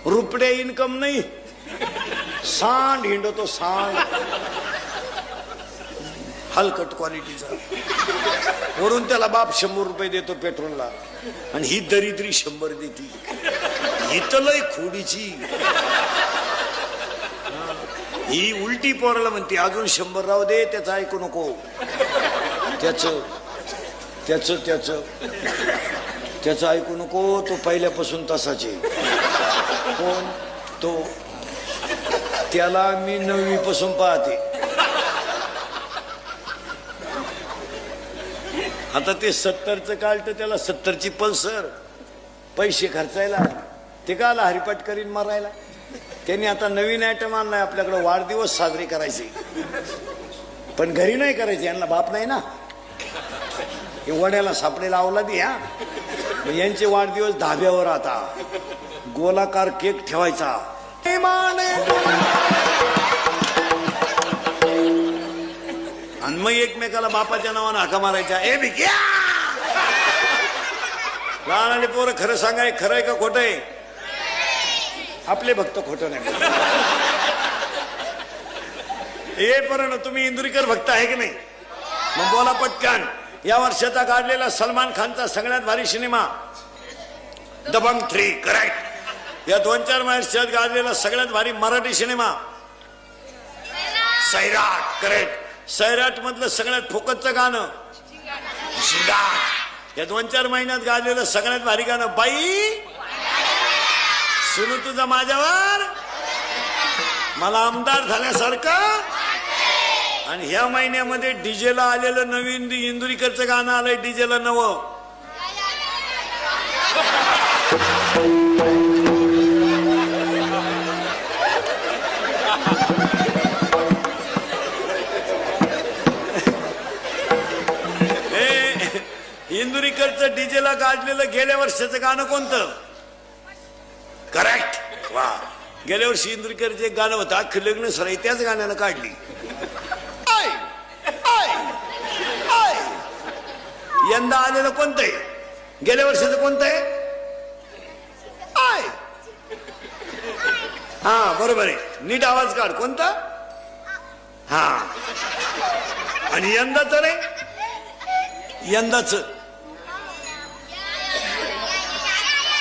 रुपये इन्कम नाही, सांड हिंडतो सांड, हलकट क्वालिटीचा. वरून त्याला बाप 100 रुपये देतो पेट्रोलला आणि ही दरिद्री 100 देती. इथलय खोडीची. ही उलटी पोराला म्हणते अजून 100 राहू दे, त्याचं ऐकू नको. त्याचं त्याचं त्याचं त्याचं ऐकू नको. तो पहिल्यापासून तसाच आहे. कोण तो? त्याला मी 9वी पासून पाहते. आता ते 70चं काढतं, त्याला 70ची पल्सर. पैसे खर्चायला ते का आला हरिपाठ करीन मारायला. त्यांनी आता नवीन आयटम आणलाय आपल्याकडे, वाढदिवस साजरे करायचे. पण घरी नाही करायचे, यांना बाप नाही ना. हे वड्याला सापडेला आवला दे. यांचे वाढदिवस धाब्यावर आता गोलाकार केक ठेवायचा. आणि मग एकमेकाला बापाच्या नावानं हाका मारायच्या. ए भिक्या. लहान आणि पोरं खरं सांगाय, खरं आहे का खोटं आहे? आपले भक्त खोटं नाही. हे पण तुम्ही इंदुरीकर भक्त आहे की नाही? मग बोला पटकन. या वर्षाचा काढलेला सलमान खानचा सगळ्यात भारी सिनेमा दबंग 3. करेक्ट. या 2-4 वर्षात गाजलेला सगळ्यात भारी मराठी सिनेमा सैराट. करेक्ट. सैराट मधलं सगळ्यात फोकसचं गाणं झिंगाट. या 2-4 महिन्यात गाजलेलं सगळ्यात भारी गाणं बाई सुनू तुझं माझ्यावर, मला आमदार झाल्यासारखं. आणि ह्या महिन्यामध्ये डीजेला आलेलं नवीन इंदुरीकरचं गाणं आलंय. डीजेला नवं. इंदुरीकरचं डीजेला गाजलेलं गेल्या वर्षाचं गाणं कोणतं? करेक्ट. वा. गेल्या वर्षी इंदुरीकरचं एक गाणं होतं, अख्खं लग्न सराई त्याच गाण्यानं काढली. यंदा आलेलं कोणतं आहे? गेल्या वर्षाचं कोणतं आहे? हा बरोबर आहे. नीट आवाज काढ. कोणता? हा. आणि यंदाचं नाही, यंदाचं